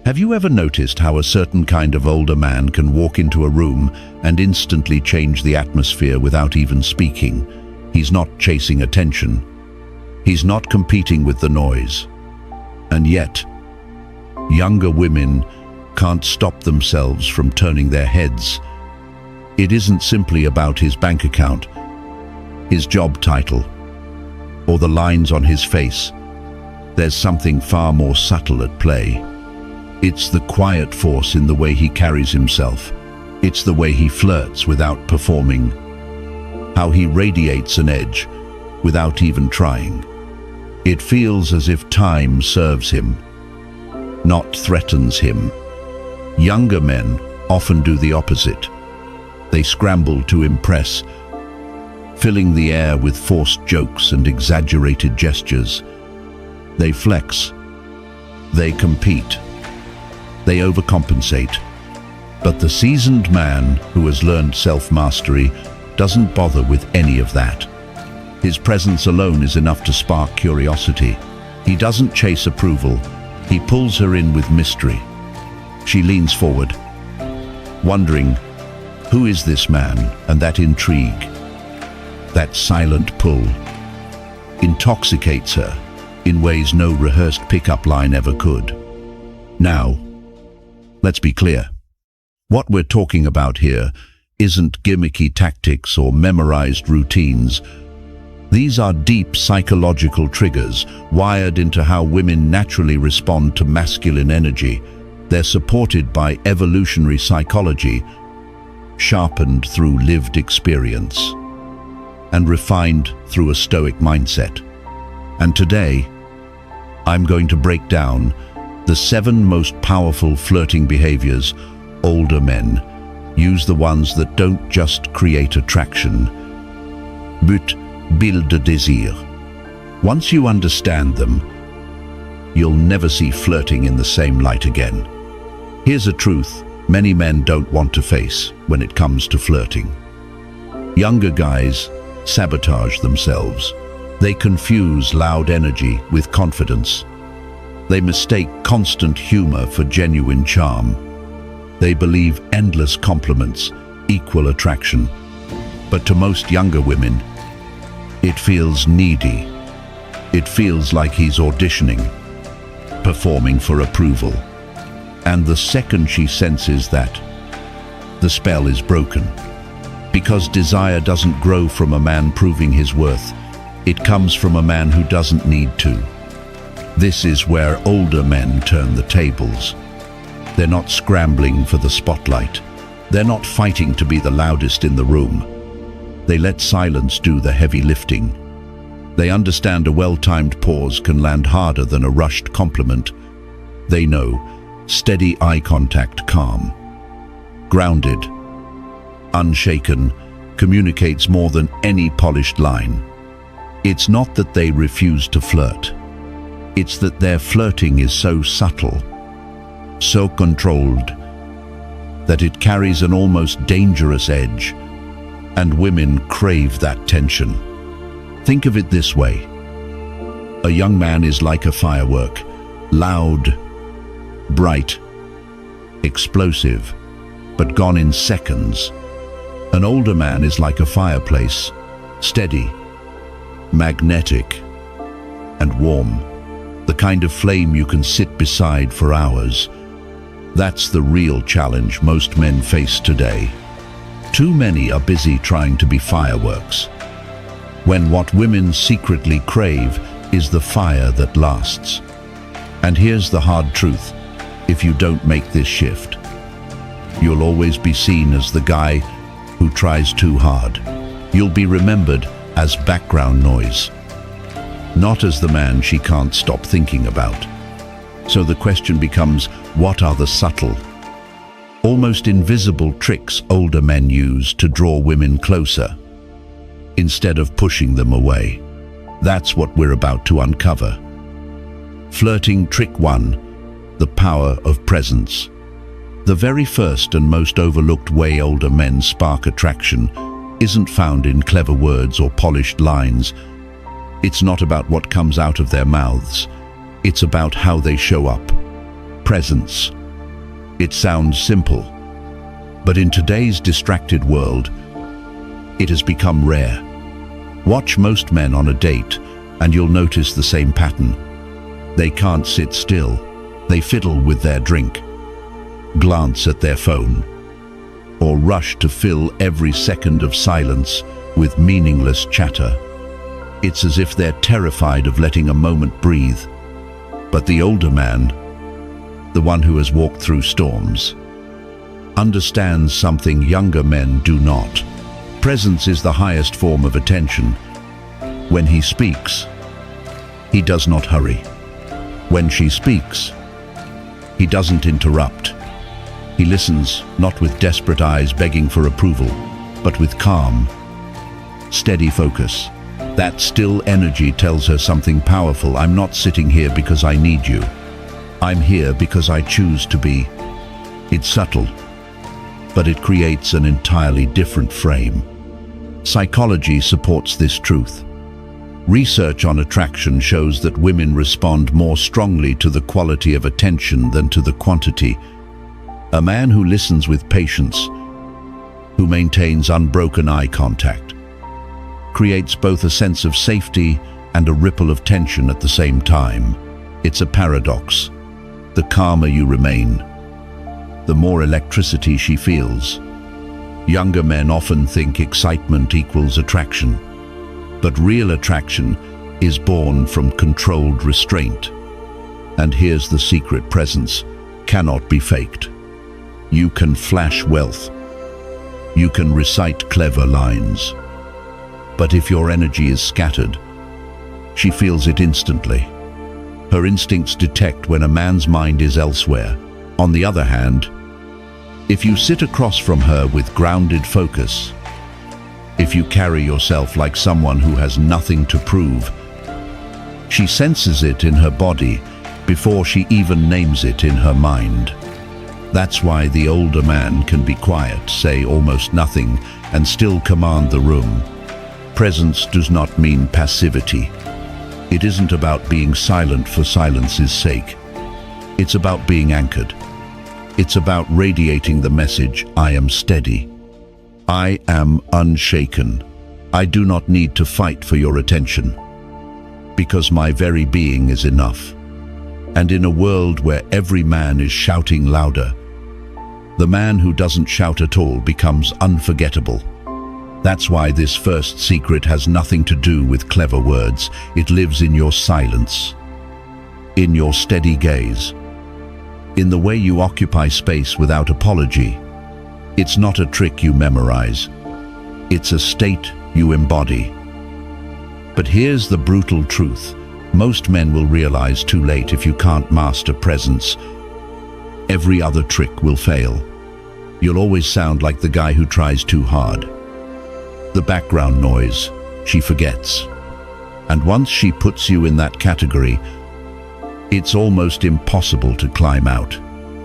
Have you ever noticed how a certain kind of older man can walk into a room and instantly change the atmosphere without even speaking? He's not chasing attention. He's not competing with the noise. And yet, younger women can't stop themselves from turning their heads. It isn't simply about his bank account, his job title, or the lines on his face. There's something far more subtle at play. It's the quiet force in the way he carries himself. It's the way he flirts without performing. How he radiates an edge without even trying. It feels as if time serves him, not threatens him. Younger men often do the opposite. They scramble to impress, filling the air with forced jokes and exaggerated gestures. They flex. They compete. They overcompensate. But the seasoned man who has learned self-mastery doesn't bother with any of that. His presence alone is enough to spark curiosity. He doesn't chase approval. He pulls her in with mystery. She leans forward, wondering, who is this man? And that intrigue, that silent pull, intoxicates her in ways no rehearsed pickup line ever could. Now, let's be clear. What we're talking about here isn't gimmicky tactics or memorized routines. These are deep psychological triggers wired into how women naturally respond to masculine energy. They're supported by evolutionary psychology, sharpened through lived experience, and refined through a Stoic mindset. And today, I'm going to break down the 7 most powerful flirting behaviors older men use, the ones that don't just create attraction, but build a désir. Once you understand them, you'll never see flirting in the same light again. Here's a truth many men don't want to face when it comes to flirting. Younger guys sabotage themselves. They confuse loud energy with confidence. They mistake constant humor for genuine charm. They believe endless compliments equal attraction. But to most younger women, it feels needy. It feels like he's auditioning, performing for approval. And the second she senses that, the spell is broken. Because desire doesn't grow from a man proving his worth. It comes from a man who doesn't need to. This is where older men turn the tables. They're not scrambling for the spotlight. They're not fighting to be the loudest in the room. They let silence do the heavy lifting. They understand a well-timed pause can land harder than a rushed compliment. They know steady eye contact, calm, grounded, unshaken, communicates more than any polished line. It's not that they refuse to flirt. It's that their flirting is so subtle, so controlled, that it carries an almost dangerous edge, and women crave that tension. Think of it this way. A young man is like a firework, loud, bright, explosive, but gone in seconds. An older man is like a fireplace, steady, magnetic, and warm. The kind of flame you can sit beside for hours. That's the real challenge most men face today. Too many are busy trying to be fireworks, when what women secretly crave is the fire that lasts. And here's the hard truth. If you don't make this shift, you'll always be seen as the guy who tries too hard. You'll be remembered as background noise, not as the man she can't stop thinking about. So the question becomes, what are the subtle, almost invisible tricks older men use to draw women closer, instead of pushing them away? That's what we're about to uncover. Flirting trick 1, the power of presence. The very first and most overlooked way older men spark attraction isn't found in clever words or polished lines. It's not about what comes out of their mouths. It's about how they show up. Presence. It sounds simple, but in today's distracted world, it has become rare. Watch most men on a date, and you'll notice the same pattern. They can't sit still. They fiddle with their drink, glance at their phone, or rush to fill every second of silence with meaningless chatter. It's as if they're terrified of letting a moment breathe. But the older man, the one who has walked through storms, understands something younger men do not. Presence is the highest form of attention. When he speaks, he does not hurry. When she speaks, he doesn't interrupt. He listens, not with desperate eyes begging for approval, but with calm, steady focus. That still energy tells her something powerful. I'm not sitting here because I need you. I'm here because I choose to be. It's subtle, but it creates an entirely different frame. Psychology supports this truth. Research on attraction shows that women respond more strongly to the quality of attention than to the quantity. A man who listens with patience, who maintains unbroken eye contact, creates both a sense of safety and a ripple of tension at the same time. It's a paradox. The calmer you remain, the more electricity she feels. Younger men often think excitement equals attraction, but real attraction is born from controlled restraint. And here's the secret: presence cannot be faked. You can flash wealth. You can recite clever lines. But if your energy is scattered, she feels it instantly. Her instincts detect when a man's mind is elsewhere. On the other hand, if you sit across from her with grounded focus, if you carry yourself like someone who has nothing to prove, she senses it in her body before she even names it in her mind. That's why the older man can be quiet, say almost nothing, and still command the room. Presence does not mean passivity. It isn't about being silent for silence's sake. It's about being anchored. It's about radiating the message, I am steady. I am unshaken. I do not need to fight for your attention, because my very being is enough. And in a world where every man is shouting louder, the man who doesn't shout at all becomes unforgettable. That's why this first secret has nothing to do with clever words. It lives in your silence, in your steady gaze, in the way you occupy space without apology. It's not a trick you memorize. It's a state you embody. But here's the brutal truth. Most men will realize too late: if you can't master presence, every other trick will fail. You'll always sound like the guy who tries too hard. The background noise, she forgets. And once she puts you in that category, it's almost impossible to climb out.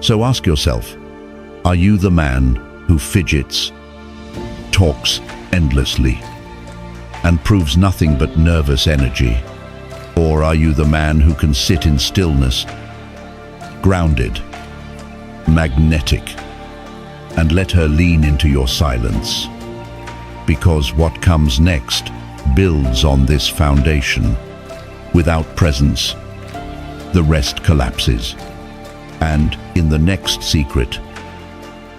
So ask yourself, are you the man who fidgets, talks endlessly, and proves nothing but nervous energy? Or are you the man who can sit in stillness, grounded, magnetic, and let her lean into your silence? Because what comes next builds on this foundation. Without presence, the rest collapses. And in the next secret,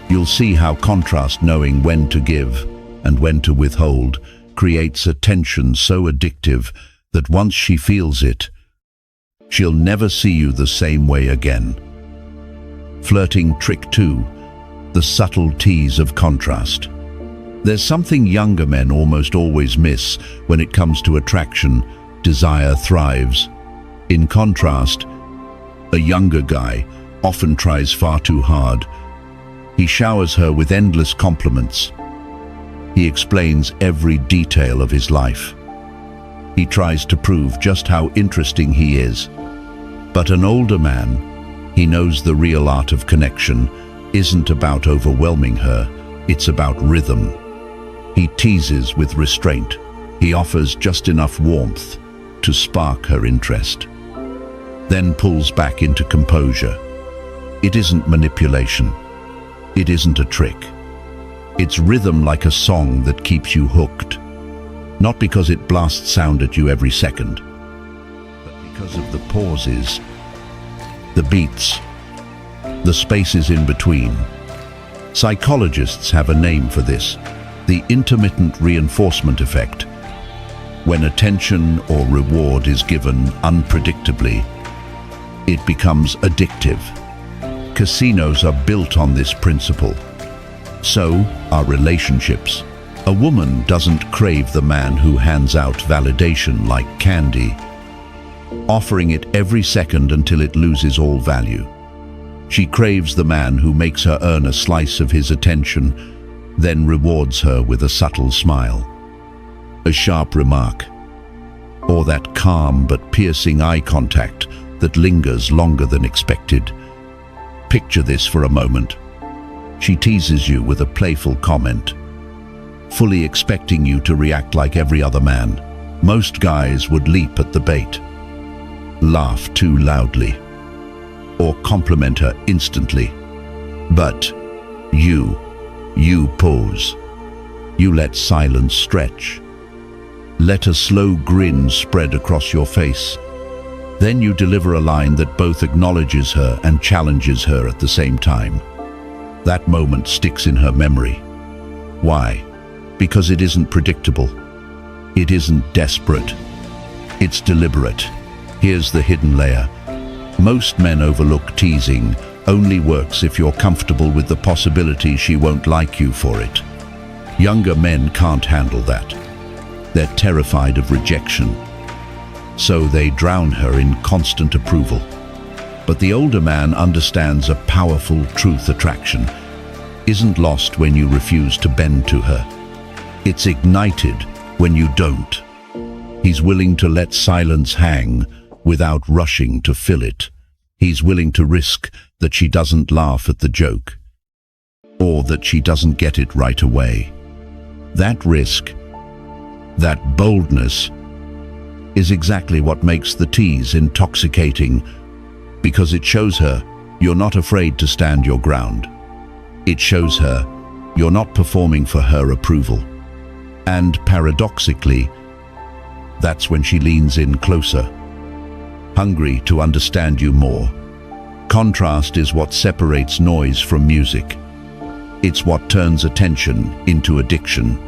you'll see how contrast, knowing when to give and when to withhold, creates a tension so addictive that once she feels it, she'll never see you the same way again. Flirting trick 2, the subtle tease of contrast. There's something younger men almost always miss when it comes to attraction. Desire thrives. In contrast, a younger guy often tries far too hard. He showers her with endless compliments. He explains every detail of his life. He tries to prove just how interesting he is. But an older man, he knows the real art of connection isn't about overwhelming her, it's about rhythm. He teases with restraint. He offers just enough warmth to spark her interest, then pulls back into composure. It isn't manipulation. It isn't a trick. It's rhythm like a song that keeps you hooked. Not because it blasts sound at you every second, but because of the pauses, the beats, the spaces in between. Psychologists have a name for this, the intermittent reinforcement effect. When attention or reward is given unpredictably, it becomes addictive. Casinos are built on this principle. So are relationships. A woman doesn't crave the man who hands out validation like candy, offering it every second until it loses all value. She craves the man who makes her earn a slice of his attention, then rewards her with a subtle smile, a sharp remark, or that calm but piercing eye contact that lingers longer than expected. Picture this for a moment. She teases you with a playful comment, fully expecting you to react like every other man. Most guys would leap at the bait, laugh too loudly, or compliment her instantly. But you pause. You let silence stretch. Let a slow grin spread across your face. Then you deliver a line that both acknowledges her and challenges her at the same time. That moment sticks in her memory. Why? Because it isn't predictable. It isn't desperate. It's deliberate. Here's the hidden layer. Most men overlook teasing only works if you're comfortable with the possibility she won't like you for it. Younger men can't handle that. They're terrified of rejection, so they drown her in constant approval. But the older man understands a powerful truth: attraction isn't lost when you refuse to bend to her. It's ignited when you don't. He's willing to let silence hang without rushing to fill it. He's willing to risk that she doesn't laugh at the joke, or that she doesn't get it right away. That risk, that boldness, is exactly what makes the tease intoxicating, because it shows her you're not afraid to stand your ground. It shows her you're not performing for her approval. And paradoxically, that's when she leans in closer, hungry to understand you more. Contrast is what separates noise from music. It's what turns attention into addiction.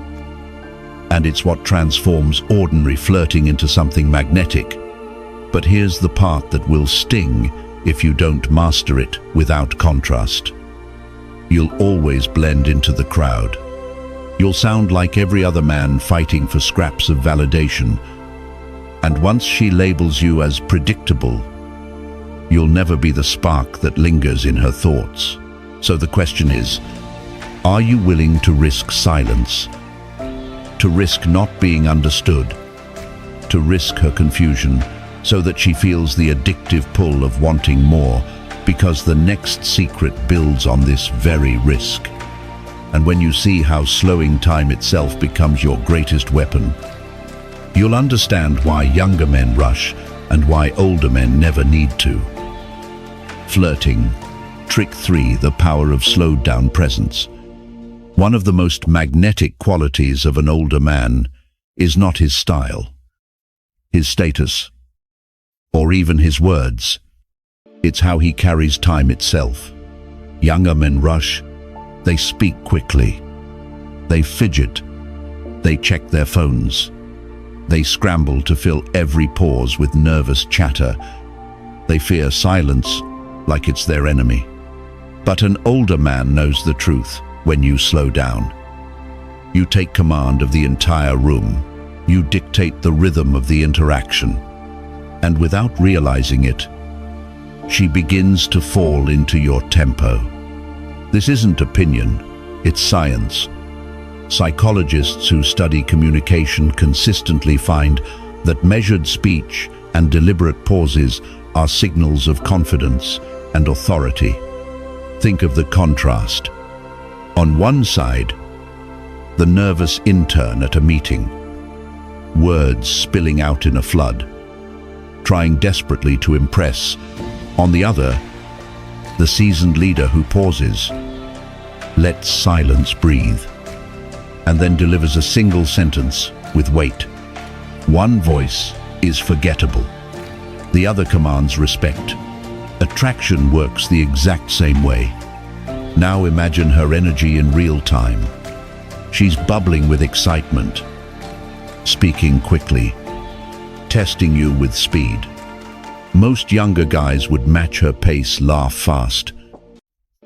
And it's what transforms ordinary flirting into something magnetic. But here's the part that will sting if you don't master it without contrast. You'll always blend into the crowd. You'll sound like every other man fighting for scraps of validation. And once she labels you as predictable, you'll never be the spark that lingers in her thoughts. So the question is, are you willing to risk silence? To risk not being understood? To risk her confusion so that she feels the addictive pull of wanting more, because the next secret builds on this very risk. And when you see how slowing time itself becomes your greatest weapon, you'll understand why younger men rush and why older men never need to. Flirting. Trick 3, the power of slowed down presence. One of the most magnetic qualities of an older man is not his style, his status, or even his words. It's how he carries time itself. Younger men rush. They speak quickly. They fidget. They check their phones. They scramble to fill every pause with nervous chatter. They fear silence like it's their enemy. But an older man knows the truth. When you slow down, you take command of the entire room. You dictate the rhythm of the interaction. And without realizing it, she begins to fall into your tempo. This isn't opinion, it's science. Psychologists who study communication consistently find that measured speech and deliberate pauses are signals of confidence and authority. Think of the contrast. On one side, the nervous intern at a meeting, words spilling out in a flood, trying desperately to impress. On the other, the seasoned leader who pauses, lets silence breathe, and then delivers a single sentence with weight. One voice is forgettable. The other commands respect. Attraction works the exact same way. Now imagine her energy in real time. She's bubbling with excitement, speaking quickly, testing you with speed. Most younger guys would match her pace, laugh fast,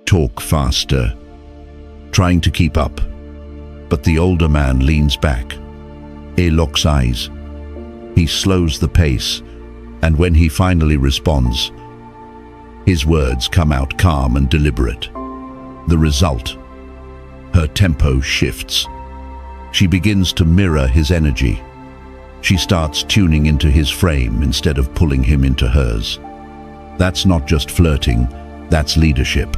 talk faster, trying to keep up. But the older man leans back. He locks eyes. He slows the pace, and when he finally responds, his words come out calm and deliberate. The result: her tempo shifts. She begins to mirror his energy. She starts tuning into his frame instead of pulling him into hers. That's not just flirting, that's leadership.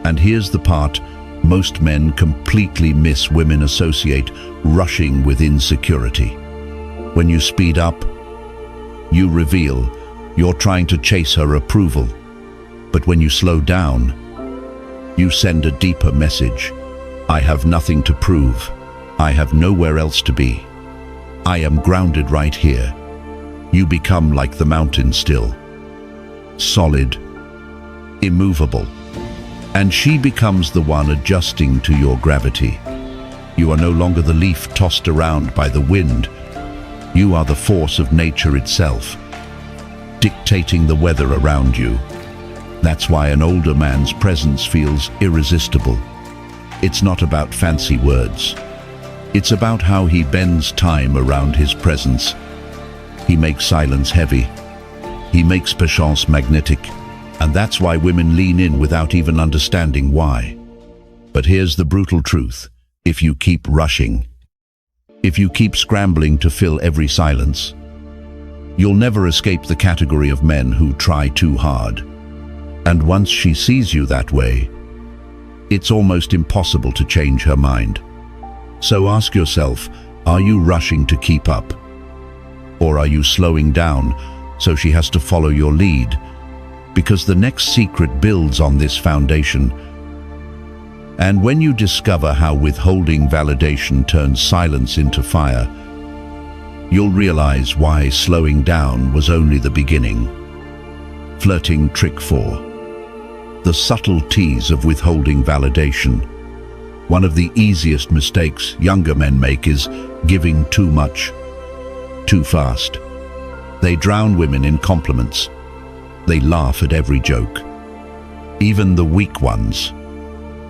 And here's the part most men completely miss: women associate rushing with insecurity. When you speed up, you reveal you're trying to chase her approval. But when you slow down, you send a deeper message. I have nothing to prove. I have nowhere else to be. I am grounded right here. You become like the mountain still, solid, immovable. And she becomes the one adjusting to your gravity. You are no longer the leaf tossed around by the wind. You are the force of nature itself, dictating the weather around you. That's why an older man's presence feels irresistible. It's not about fancy words. It's about how he bends time around his presence. He makes silence heavy. He makes patience magnetic. And that's why women lean in without even understanding why. But here's the brutal truth. If you keep rushing, if you keep scrambling to fill every silence, you'll never escape the category of men who try too hard. And once she sees you that way, it's almost impossible to change her mind. So ask yourself, are you rushing to keep up? Or are you slowing down so she has to follow your lead? Because the next secret builds on this foundation. And when you discover how withholding validation turns silence into fire, you'll realize why slowing down was only the beginning. Flirting trick 4. The subtle tease of withholding validation. One of the easiest mistakes younger men make is giving too much, too fast. They drown women in compliments. They laugh at every joke, even the weak ones.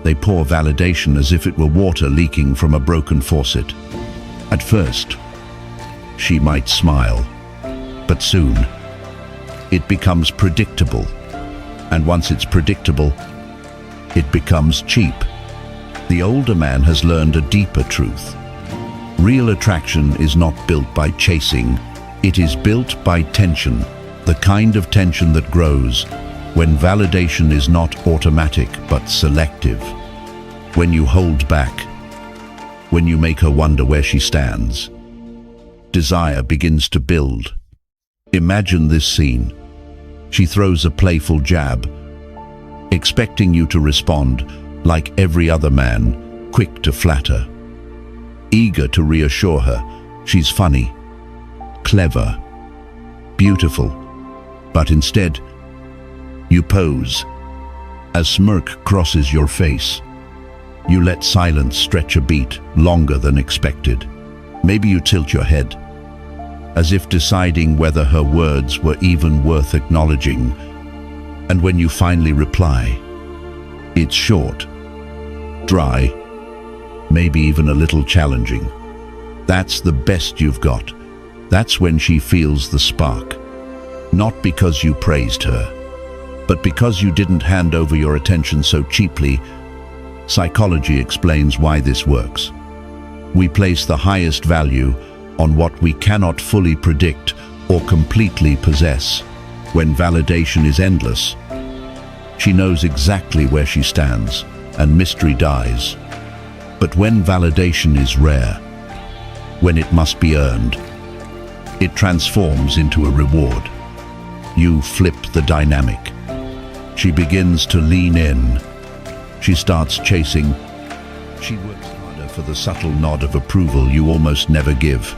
They pour validation as if it were water leaking from a broken faucet. At first, she might smile, but soon, it becomes predictable. And once it's predictable, it becomes cheap. The older man has learned a deeper truth. Real attraction is not built by chasing. It is built by tension, the kind of tension that grows when validation is not automatic but selective. When you hold back, when you make her wonder where she stands, desire begins to build. Imagine this scene. She throws a playful jab, expecting you to respond like every other man, quick to flatter, eager to reassure her she's funny, clever, beautiful. But instead, you pose. A smirk crosses your face. You let silence stretch a beat longer than expected. Maybe you tilt your head, as if deciding whether her words were even worth acknowledging. And when you finally reply, it's short, dry, maybe even a little challenging. That's the best you've got. That's when she feels the spark. Not because you praised her, but because you didn't hand over your attention so cheaply. Psychology explains why this works. We place the highest value on what we cannot fully predict or completely possess. When validation is endless, she knows exactly where she stands, and mystery dies. But when validation is rare, when it must be earned, it transforms into a reward. You flip the dynamic. She begins to lean in. She starts chasing. She works harder for the subtle nod of approval you almost never give.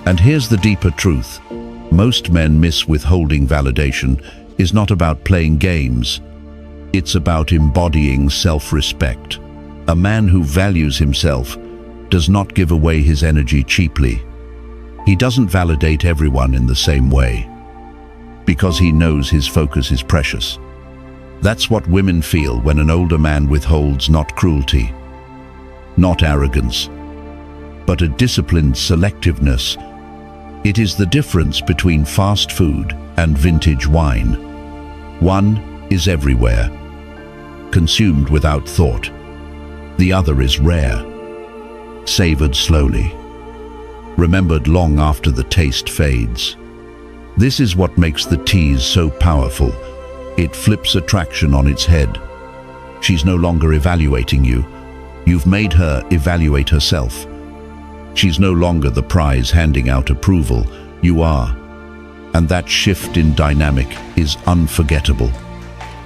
And here's the deeper truth. Most men miss withholding validation is not about playing games. It's about embodying self-respect. A man who values himself does not give away his energy cheaply. He doesn't validate everyone in the same way, because he knows his focus is precious. That's what women feel when an older man withholds not cruelty, not arrogance, but a disciplined selectiveness. It is the difference between fast food and vintage wine. One is everywhere, consumed without thought. The other is rare, savored slowly, remembered long after the taste fades. This is what makes the tease so powerful. It flips attraction on its head. She's no longer evaluating you. You've made her evaluate herself. She's no longer the prize handing out approval. You are. And that shift in dynamic is unforgettable.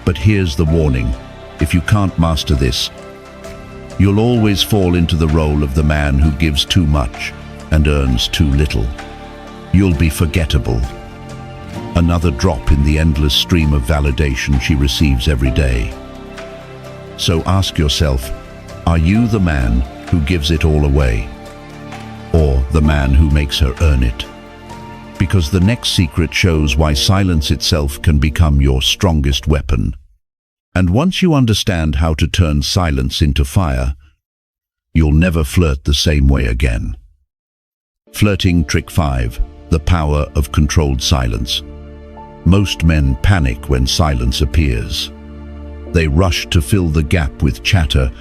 But here's the warning. If you can't master this, you'll always fall into the role of the man who gives too much and earns too little. You'll be forgettable. Another drop in the endless stream of validation she receives every day. So ask yourself, are you the man who gives it all away? Or the man who makes her earn it? Because the next secret shows why silence itself can become your strongest weapon. And once you understand how to turn silence into fire, you'll never flirt the same way again. Flirting trick 5, the power of controlled silence. Most men panic when silence appears. They rush to fill the gap with chatter,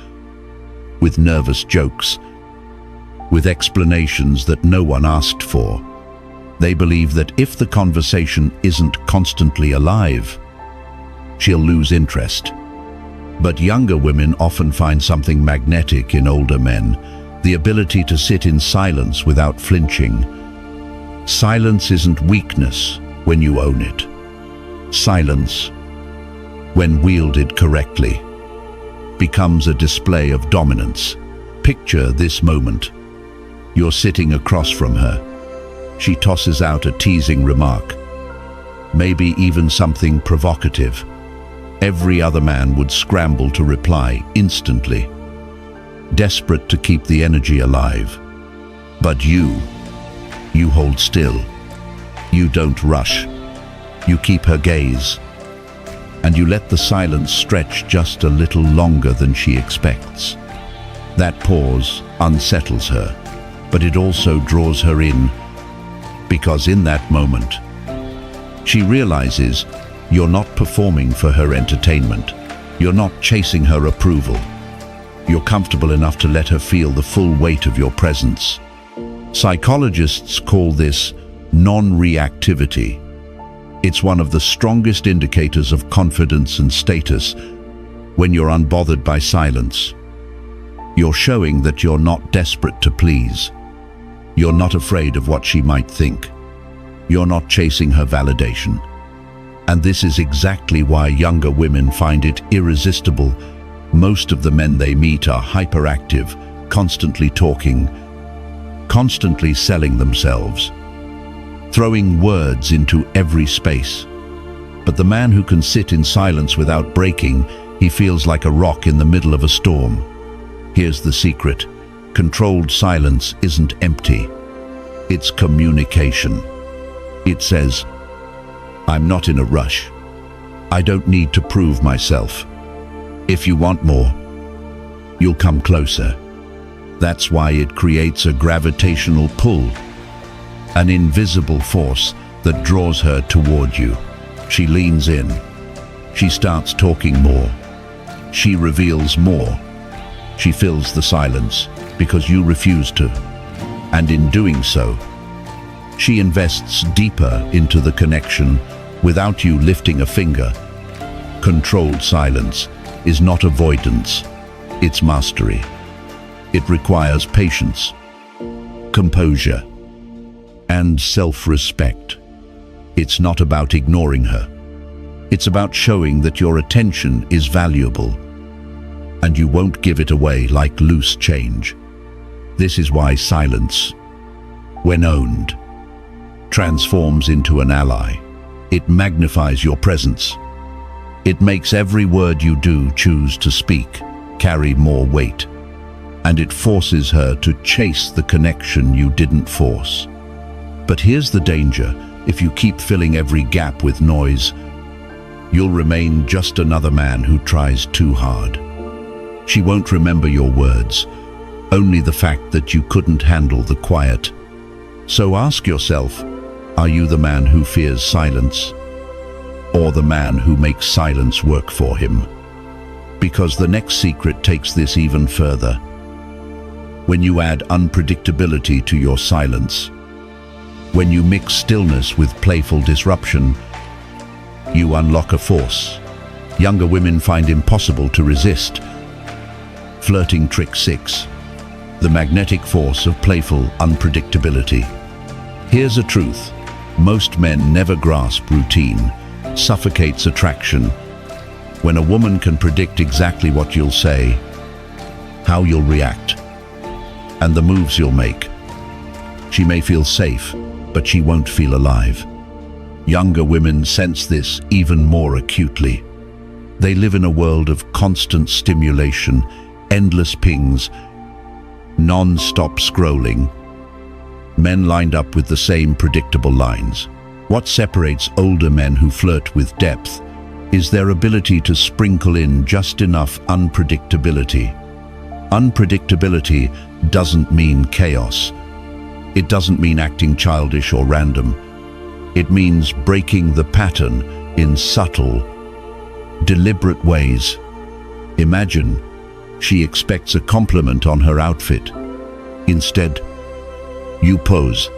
with nervous jokes, with explanations that no one asked for. They believe that if the conversation isn't constantly alive, she'll lose interest. But younger women often find something magnetic in older men, the ability to sit in silence without flinching. Silence isn't weakness when you own it. Silence, when wielded correctly, becomes a display of dominance. Picture this moment. You're sitting across from her. She tosses out a teasing remark, maybe even something provocative. Every other man would scramble to reply instantly, desperate to keep the energy alive. But you hold still. You don't rush. You keep her gaze, and you let the silence stretch just a little longer than she expects. That pause unsettles her, but it also draws her in, because in that moment, she realizes you're not performing for her entertainment. You're not chasing her approval. You're comfortable enough to let her feel the full weight of your presence. Psychologists call this non-reactivity. It's one of the strongest indicators of confidence and status. When you're unbothered by silence, you're showing that you're not desperate to please. You're not afraid of what she might think. You're not chasing her validation. And this is exactly why younger women find it irresistible. Most of the men they meet are hyperactive, constantly talking, constantly selling themselves, throwing words into every space. But the man who can sit in silence without breaking, he feels like a rock in the middle of a storm. Here's the secret. Controlled silence isn't empty. It's communication. It says, I'm not in a rush. I don't need to prove myself. If you want more, you'll come closer. That's why it creates a gravitational pull, an invisible force that draws her toward you. She leans in. She starts talking more. She reveals more. She fills the silence because you refuse to. And in doing so, she invests deeper into the connection without you lifting a finger. Controlled silence is not avoidance, it's mastery. It requires patience, composure, and self-respect. It's not about ignoring her. It's about showing that your attention is valuable, and you won't give it away like loose change. This is why silence, when owned, transforms into an ally. It magnifies your presence. It makes every word you do choose to speak carry more weight, and it forces her to chase the connection you didn't force. But here's the danger: if you keep filling every gap with noise, you'll remain just another man who tries too hard. She won't remember your words, only the fact that you couldn't handle the quiet. So ask yourself, are you the man who fears silence, or the man who makes silence work for him? Because the next secret takes this even further. When you add unpredictability to your silence, when you mix stillness with playful disruption, you unlock a force younger women find impossible to resist. Flirting trick 6. The magnetic force of playful unpredictability. Here's a truth: most men never grasp routine, suffocates attraction. When a woman can predict exactly what you'll say, how you'll react, and the moves you'll make, she may feel safe, but she won't feel alive. Younger women sense this even more acutely. They live in a world of constant stimulation, endless pings, non-stop scrolling. Men lined up with the same predictable lines. What separates older men who flirt with depth is their ability to sprinkle in just enough unpredictability. Unpredictability doesn't mean chaos. It doesn't mean acting childish or random. It means breaking the pattern in subtle, deliberate ways. Imagine she expects a compliment on her outfit. Instead, you pose.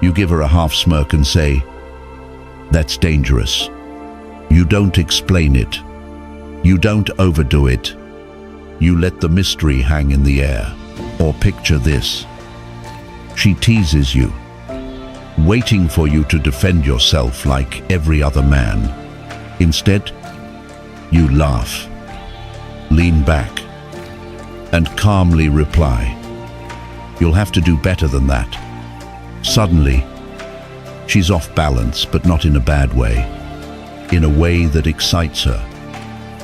You give her a half smirk and say, "That's dangerous." You don't explain it. You don't overdo it. You let the mystery hang in the air. Or picture this: she teases you, waiting for you to defend yourself like every other man. Instead, you laugh, lean back, and calmly reply, "You'll have to do better than that." Suddenly, she's off balance, but not in a bad way, in a way that excites her.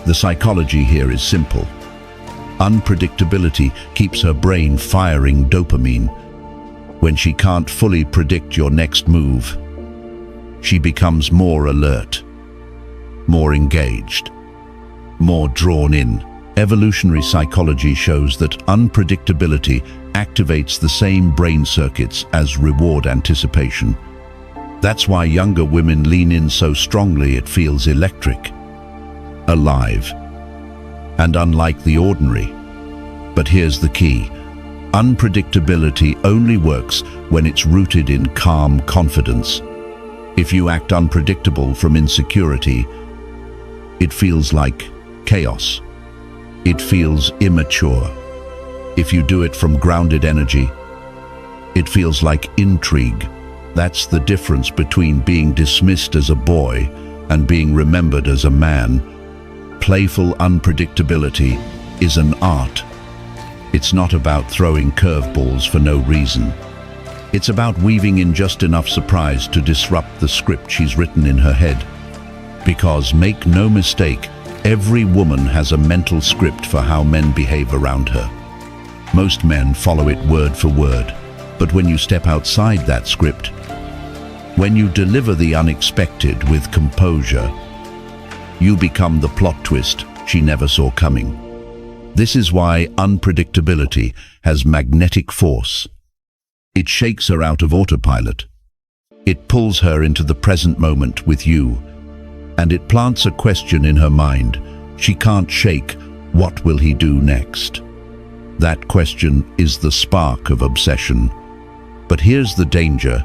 The psychology here is simple. Unpredictability keeps her brain firing dopamine. When she can't fully predict your next move, she becomes more alert, more engaged, more drawn in. Evolutionary psychology shows that unpredictability activates the same brain circuits as reward anticipation. That's why younger women lean in so strongly it feels electric, alive, and unlike the ordinary. But here's the key: unpredictability only works when it's rooted in calm confidence. If you act unpredictable from insecurity, it feels like chaos. It feels immature. If you do it from grounded energy, it feels like intrigue. That's the difference between being dismissed as a boy and being remembered as a man. Playful unpredictability is an art. It's not about throwing curveballs for no reason. It's about weaving in just enough surprise to disrupt the script she's written in her head. Because, make no mistake, every woman has a mental script for how men behave around her. Most men follow it word for word, but when you step outside that script, when you deliver the unexpected with composure, you become the plot twist she never saw coming. This is why unpredictability has magnetic force. It shakes her out of autopilot. It pulls her into the present moment with you, and it plants a question in her mind she can't shake: what will he do next? That question is the spark of obsession. But here's the danger: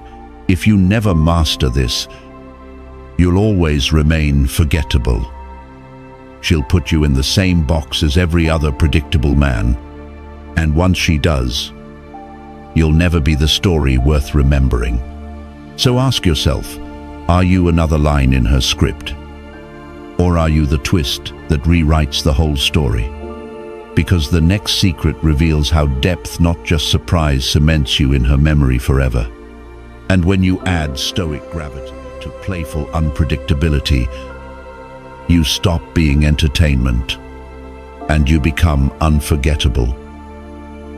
if you never master this, you'll always remain forgettable. She'll put you in the same box as every other predictable man, and once she does, you'll never be the story worth remembering. So ask yourself, are you another line in her script? Or are you the twist that rewrites the whole story? Because the next secret reveals how depth, not just surprise, cements you in her memory forever. And when you add stoic gravity to playful unpredictability, you stop being entertainment and you become unforgettable.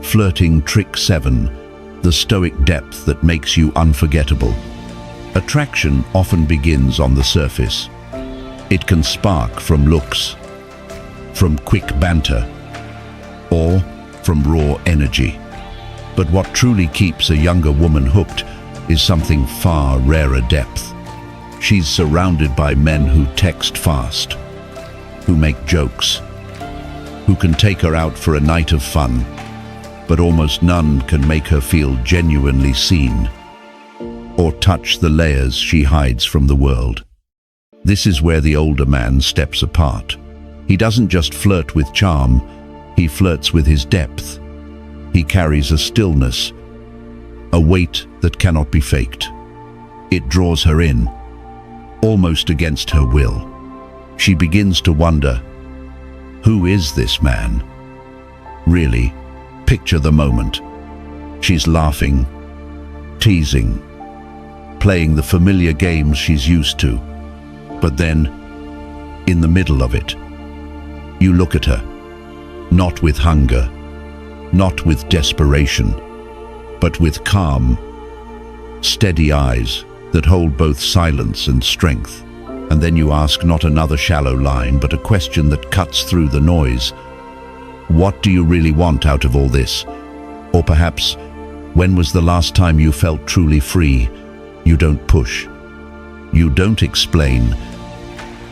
Flirting Trick 7, the stoic depth that makes you unforgettable. Attraction often begins on the surface. It can spark from looks, from quick banter, or from raw energy. But what truly keeps a younger woman hooked is something far rarer: depth. She's surrounded by men who text fast, who make jokes, who can take her out for a night of fun, but almost none can make her feel genuinely seen or touch the layers she hides from the world. This is where the older man steps apart. He doesn't just flirt with charm, he flirts with his depth. He carries a stillness, a weight that cannot be faked. It draws her in, almost against her will. She begins to wonder, who is this man? Really, picture the moment. She's laughing, teasing, playing the familiar games she's used to. But then, in the middle of it, you look at her, not with hunger, not with desperation, but with calm, steady eyes that hold both silence and strength. And then you ask not another shallow line, but a question that cuts through the noise. What do you really want out of all this? Or perhaps, when was the last time you felt truly free? You don't push. You don't explain.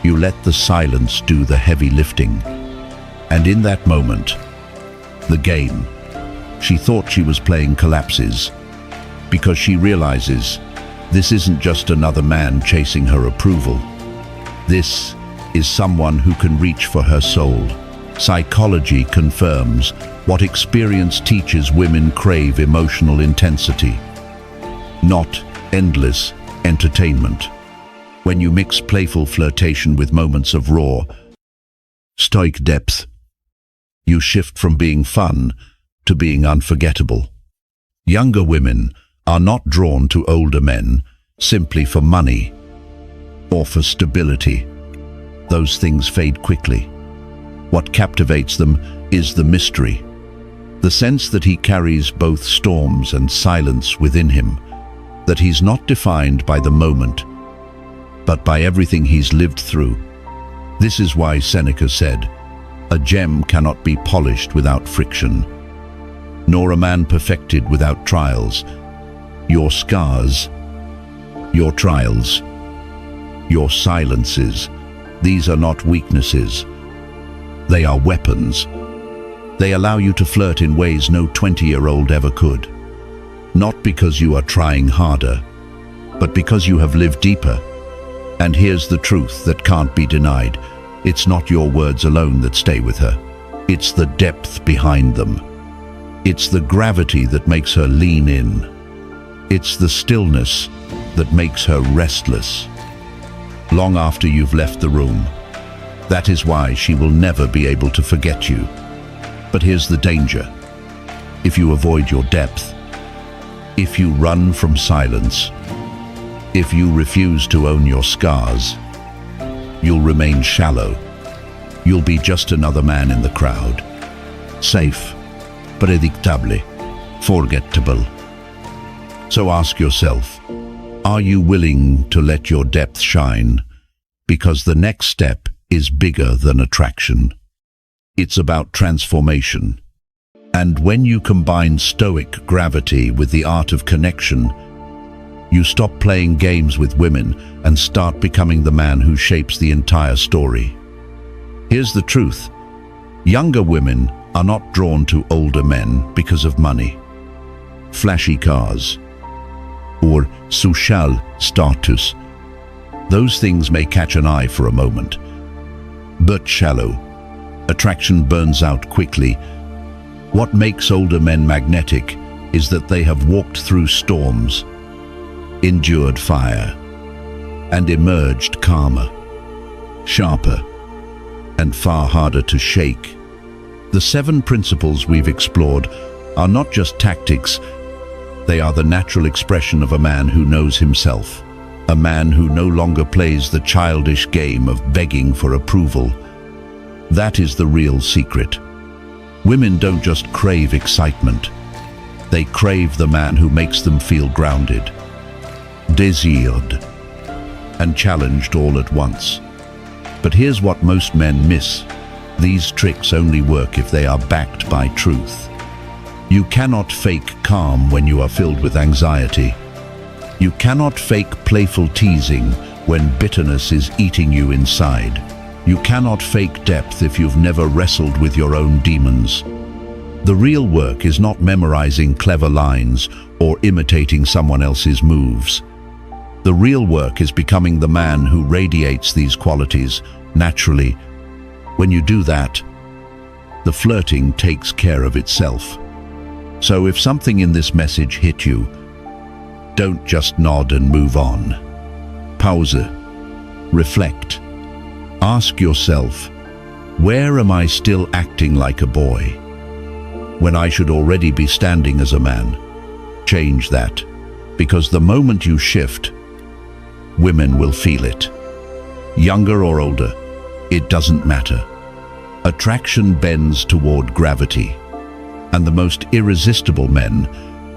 You let the silence do the heavy lifting. And in that moment, the game she thought she was playing collapses, because she realizes this isn't just another man chasing her approval. This is someone who can reach for her soul. Psychology confirms what experience teaches: women crave emotional intensity, not endless entertainment. When you mix playful flirtation with moments of raw, stoic depth, you shift from being fun to being unforgettable. Younger women are not drawn to older men simply for money or for stability. Those things fade quickly. What captivates them is the mystery, the sense that he carries both storms and silence within him, that he's not defined by the moment, but by everything he's lived through. This is why Seneca said, "A gem cannot be polished without friction, nor a man perfected without trials." Your scars, your trials, your silences, these are not weaknesses. They are weapons. They allow you to flirt in ways no 20-year-old ever could. Not because you are trying harder, but because you have lived deeper. And here's the truth that can't be denied. It's not your words alone that stay with her. It's the depth behind them. It's the gravity that makes her lean in. It's the stillness that makes her restless, long after you've left the room. That is why she will never be able to forget you. But here's the danger. If you avoid your depth, if you run from silence, if you refuse to own your scars, you'll remain shallow. You'll be just another man in the crowd. Safe, predictable, forgettable. So ask yourself, are you willing to let your depth shine? Because the next step is bigger than attraction. It's about transformation. And when you combine stoic gravity with the art of connection, you stop playing games with women and start becoming the man who shapes the entire story. Here's the truth. Younger women are not drawn to older men because of money, flashy cars, or social status. Those things may catch an eye for a moment, but shallow. Attraction burns out quickly. What makes older men magnetic is that they have walked through storms, endured fire, and emerged calmer. sharper, and far harder to shake. The 7 principles we've explored are not just tactics, they are the natural expression of a man who knows himself, a man who no longer plays the childish game of begging for approval. That is the real secret. Women don't just crave excitement, they crave the man who makes them feel grounded, desired, and challenged all at once. But here's what most men miss. These tricks only work if they are backed by truth. You cannot fake calm when you are filled with anxiety. You cannot fake playful teasing when bitterness is eating you inside. You cannot fake depth if you've never wrestled with your own demons. The real work is not memorizing clever lines or imitating someone else's moves. The real work is becoming the man who radiates these qualities naturally. When you do that, the flirting takes care of itself. So if something in this message hit you, don't just nod and move on. Pause. Reflect. Ask yourself, where am I still acting like a boy when I should already be standing as a man? Change that, because the moment you shift, women will feel it. Younger or older, it doesn't matter. Attraction bends toward gravity, and the most irresistible men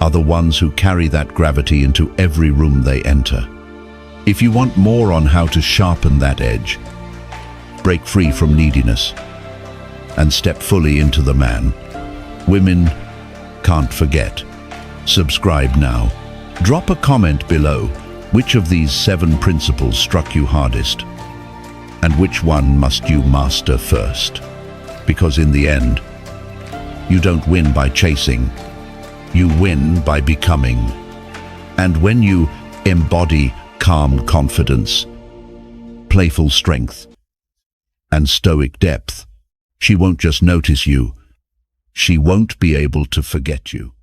are the ones who carry that gravity into every room they enter. If you want more on how to sharpen that edge, break free from neediness, and step fully into the man women can't forget, subscribe now. Drop a comment below. Which of these 7 principles struck you hardest? And which one must you master first? Because in the end, you don't win by chasing, you win by becoming. And when you embody calm confidence, playful strength, and stoic depth, she won't just notice you, she won't be able to forget you.